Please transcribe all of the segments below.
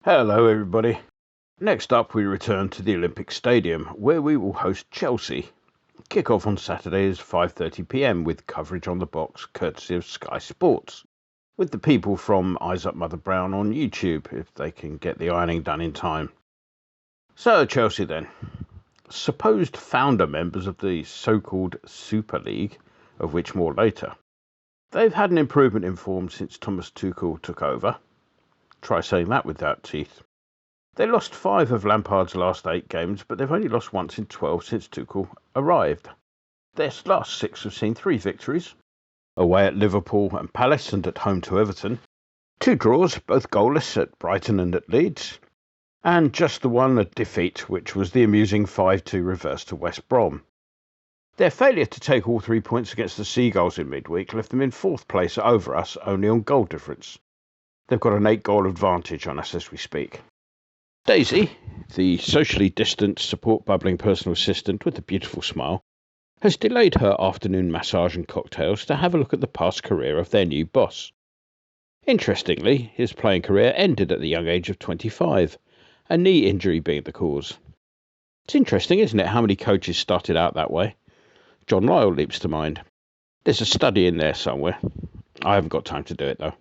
Hello everybody. Next up we return to the Olympic Stadium where we will host Chelsea. Kick-off on Saturday is 5:30 p.m. with coverage on the box courtesy of Sky Sports, with the people from Eyes Up Mother Brown on YouTube if they can get the ironing done in time. So Chelsea then. Supposed founder members of the so-called Super League, of which more later. They've had an improvement in form since Thomas Tuchel took over. Try saying that without teeth. They lost 5 of Lampard's last 8 games, but they've only lost once in 12 since Tuchel arrived. Their last 6 have seen 3 victories, away at Liverpool and Palace and at home to Everton, 2 draws, both goalless at Brighton and at Leeds, and just the one defeat, which was the amusing 5-2 reverse to West Brom. Their failure to take all 3 points against the Seagulls in midweek left them in 4th place over us, only on goal difference. They've got an 8-goal advantage on us as we speak. Daisy, the socially distant, support-bubbling personal assistant with a beautiful smile, has delayed her afternoon massage and cocktails to have a look at the past career of their new boss. Interestingly, his playing career ended at the young age of 25, a knee injury being the cause. It's interesting, isn't it, how many coaches started out that way? John Lyall leaps to mind. There's a study in there somewhere. I haven't got time to do it, though.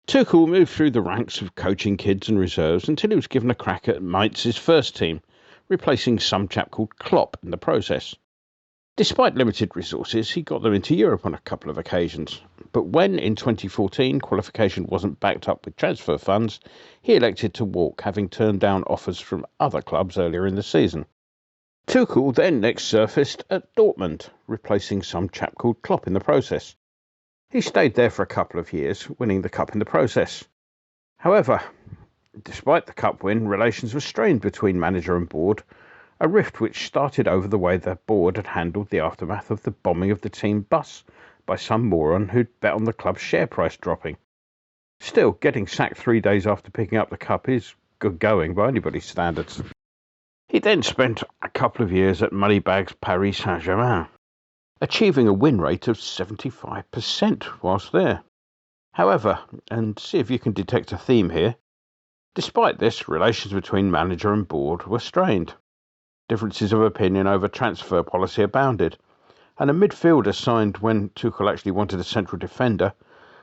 Tuchel moved through the ranks of coaching kids and reserves until he was given a crack at Mainz's first team, replacing some chap called Klopp in the process. Despite limited resources, he got them into Europe on a couple of occasions, but when in 2014 qualification wasn't backed up with transfer funds, he elected to walk, having turned down offers from other clubs earlier in the season. Tuchel then next surfaced at Dortmund, replacing some chap called Klopp in the process. He stayed there for a couple of years, winning the cup in the process. However, despite the cup win, relations were strained between manager and board, a rift which started over the way the board had handled the aftermath of the bombing of the team bus by some moron who'd bet on the club's share price dropping. Still, getting sacked 3 days after picking up the cup is good going by anybody's standards. He then spent a couple of years at Moneybags Paris Saint-Germain, achieving a win rate of 75% whilst there. However, and see if you can detect a theme here, despite this, relations between manager and board were strained. Differences of opinion over transfer policy abounded, and a midfielder signed when Tuchel actually wanted a central defender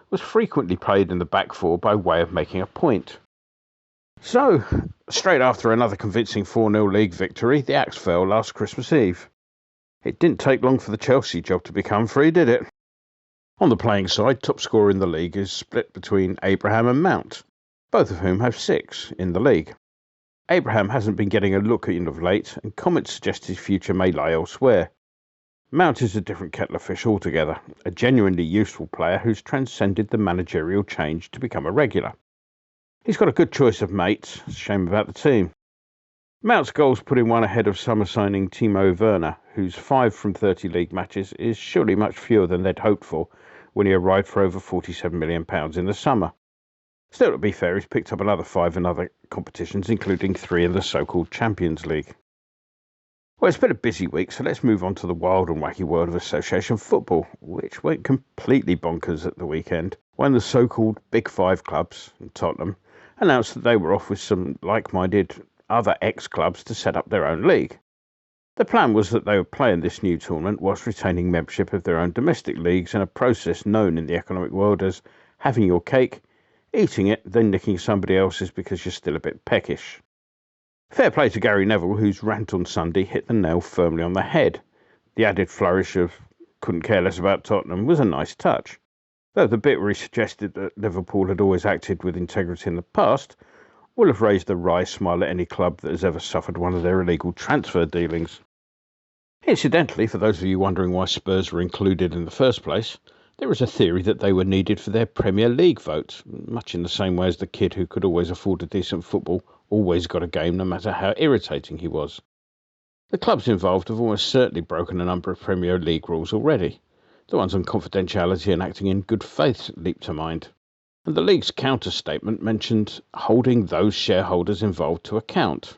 was frequently played in the back four by way of making a point. So, straight after another convincing 4-0 league victory, the axe fell last Christmas Eve. It didn't take long for the Chelsea job to become free, did it? On the playing side, top scorer in the league is split between Abraham and Mount, both of whom have 6 in the league. Abraham hasn't been getting a look in of late, and comments suggest his future may lie elsewhere. Mount is a different kettle of fish altogether, a genuinely useful player who's transcended the managerial change to become a regular. He's got a good choice of mates, it's a shame about the team. Mount's goals put him one ahead of summer signing Timo Werner, whose 5 from 30 league matches is surely much fewer than they'd hoped for when he arrived for over £47 million in the summer. Still, to be fair, he's picked up another 5 in other competitions, including 3 in the so-called Champions League. Well, it's been a busy week, so let's move on to the wild and wacky world of association football, which went completely bonkers at the weekend when the so-called Big Five clubs in Tottenham announced that they were off with some like-minded other ex-clubs to set up their own league. The plan was that they would play in this new tournament whilst retaining membership of their own domestic leagues in a process known in the economic world as having your cake, eating it, then nicking somebody else's because you're still a bit peckish. Fair play to Gary Neville, whose rant on Sunday hit the nail firmly on the head. The added flourish of couldn't care less about Tottenham was a nice touch, though the bit where he suggested that Liverpool had always acted with integrity in the past will have raised a wry smile at any club that has ever suffered one of their illegal transfer dealings. Incidentally, for those of you wondering why Spurs were included in the first place, there is a theory that they were needed for their Premier League vote, much in the same way as the kid who could always afford a decent football always got a game no matter how irritating he was. The clubs involved have almost certainly broken a number of Premier League rules already. The ones on confidentiality and acting in good faith leap to mind. And the league's counter-statement mentioned holding those shareholders involved to account.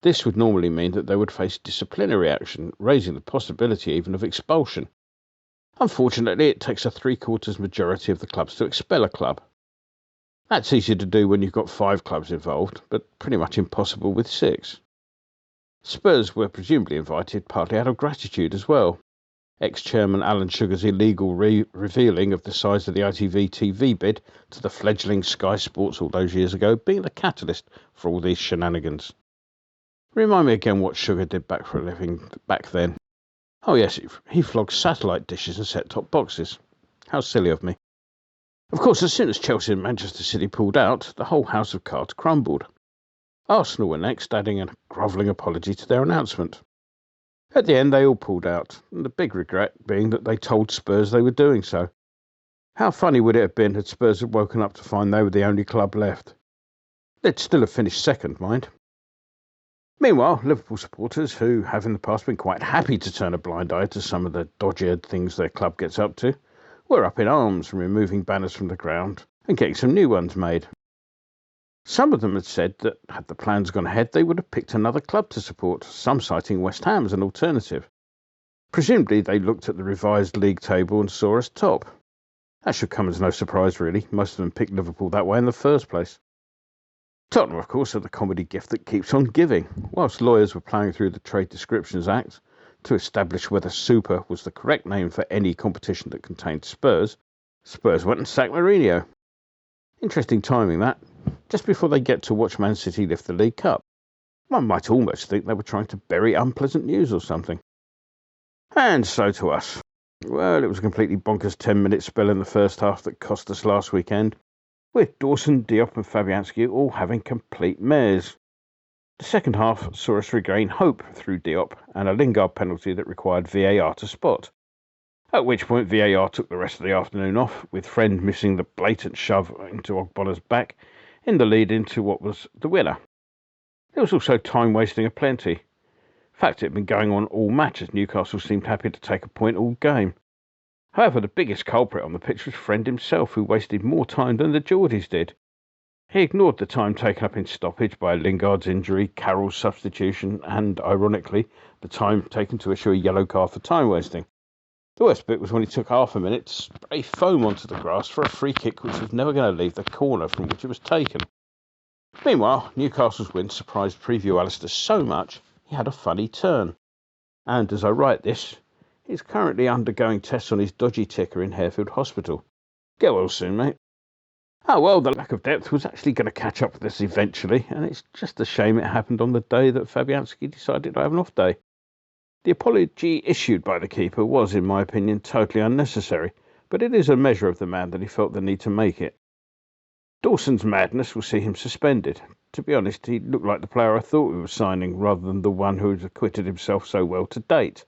This would normally mean that they would face disciplinary action, raising the possibility even of expulsion. Unfortunately, it takes a 3/4 majority of the clubs to expel a club. That's easy to do when you've got 5 clubs involved, but pretty much impossible with 6. Spurs were presumably invited partly out of gratitude as well. Ex-chairman Alan Sugar's illegal revealing of the size of the ITV TV bid to the fledgling Sky Sports all those years ago being the catalyst for all these shenanigans. Remind me again what Sugar did back for a living back then. Oh yes, he flogged satellite dishes and set-top boxes. How silly of me. Of course, as soon as Chelsea and Manchester City pulled out, the whole house of cards crumbled. Arsenal were next, adding a grovelling apology to their announcement. At the end, they all pulled out, and the big regret being that they told Spurs they were doing so. How funny would it have been had Spurs had woken up to find they were the only club left? They'd still have finished second, mind. Meanwhile, Liverpool supporters, who have in the past been quite happy to turn a blind eye to some of the dodgy things their club gets up to, were up in arms and removing banners from the ground and getting some new ones made. Some of them had said that had the plans gone ahead, they would have picked another club to support, some citing West Ham as an alternative. Presumably they looked at the revised league table and saw us top. That should come as no surprise really, most of them picked Liverpool that way in the first place. Tottenham, of course, are the comedy gift that keeps on giving. Whilst lawyers were ploughing through the Trade Descriptions Act to establish whether Super was the correct name for any competition that contained Spurs, Spurs went and sacked Mourinho. Interesting timing that, just before they get to watch Man City lift the League Cup. One might almost think they were trying to bury unpleasant news or something. And so to us. Well, it was a completely bonkers 10-minute spell in the first half that cost us last weekend, with Dawson, Diop and Fabianski all having complete mares. The second half saw us regain hope through Diop and a Lingard penalty that required VAR to spot. At which point VAR took the rest of the afternoon off, with Friend missing the blatant shove into Ogbonna's back in the lead into what was the winner. There was also time wasting aplenty. In fact, it had been going on all match as Newcastle seemed happy to take a point all game. However, the biggest culprit on the pitch was Friend himself, who wasted more time than the Geordies did. He ignored the time taken up in stoppage by Lingard's injury, Carroll's substitution, and, ironically, the time taken to issue a yellow card for time wasting. The worst bit was when he took half a minute to spray foam onto the grass for a free kick which was never going to leave the corner from which it was taken. Meanwhile, Newcastle's win surprised Preview Alistair so much he had a funny turn. And as I write this, he's currently undergoing tests on his dodgy ticker in Harefield Hospital. Get well soon, mate. Oh well, the lack of depth was actually going to catch up with us eventually, and it's just a shame it happened on the day that Fabianski decided to have an off day. The apology issued by the keeper was, in my opinion, totally unnecessary, but it is a measure of the man that he felt the need to make it. Dawson's madness will see him suspended. To be honest, he looked like the player I thought we were signing, rather than the one who has acquitted himself so well to date.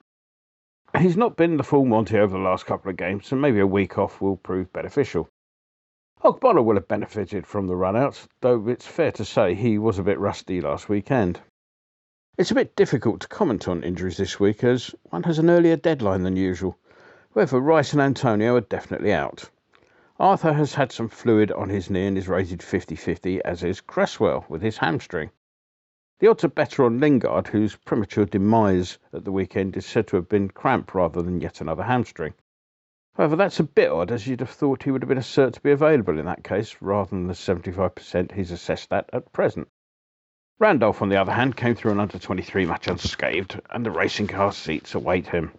He's not been the full Monty over the last couple of games, so maybe a week off will prove beneficial. Ogbonna will have benefited from the run-outs, though it's fair to say he was a bit rusty last weekend. It's a bit difficult to comment on injuries this week as one has an earlier deadline than usual. However, Rice and Antonio are definitely out. Arthur has had some fluid on his knee and is rated 50-50, as is Cresswell with his hamstring. The odds are better on Lingard, whose premature demise at the weekend is said to have been cramp rather than yet another hamstring. However, that's a bit odd, as you'd have thought he would have been cert to be available in that case, rather than the 75% he's assessed at present. Randolph, on the other hand, came through an under-23 match unscathed, and the racing car seats await him.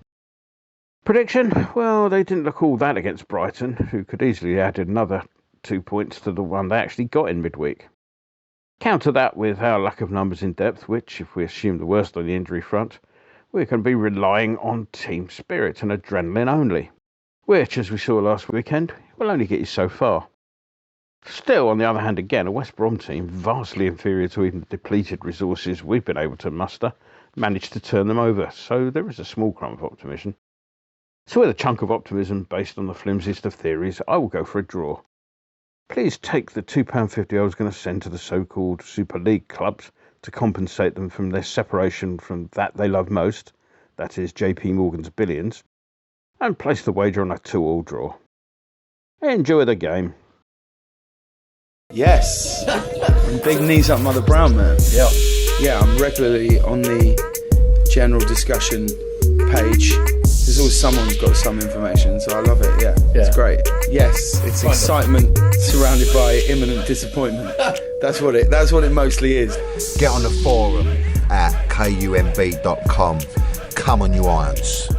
Prediction? Well, they didn't look all that against Brighton, who could easily have added another 2 points to the one they actually got in midweek. Counter that with our lack of numbers in depth, which, if we assume the worst on the injury front, we're going to be relying on team spirit and adrenaline only, which, as we saw last weekend, will only get you so far. Still, on the other hand, again, a West Brom team, vastly inferior to even the depleted resources we've been able to muster, managed to turn them over, so there is a small crumb of optimism. So with a chunk of optimism based on the flimsiest of theories, I will go for a draw. Please take the £2.50 I was going to send to the so-called Super League clubs to compensate them from their separation from that they love most, that is JP Morgan's billions, and place the wager on a 2-2 draw. Enjoy the game. Yes. And big knees up Mother Brown, man. Yeah. Yeah, I'm regularly on the general discussion page. There's There's always someone who's got some information, so I love it. Yeah. It's great. Yes, it's excitement surrounded by imminent disappointment. That's what it mostly is. Get on the forum at kumb.com. Come on, you irons.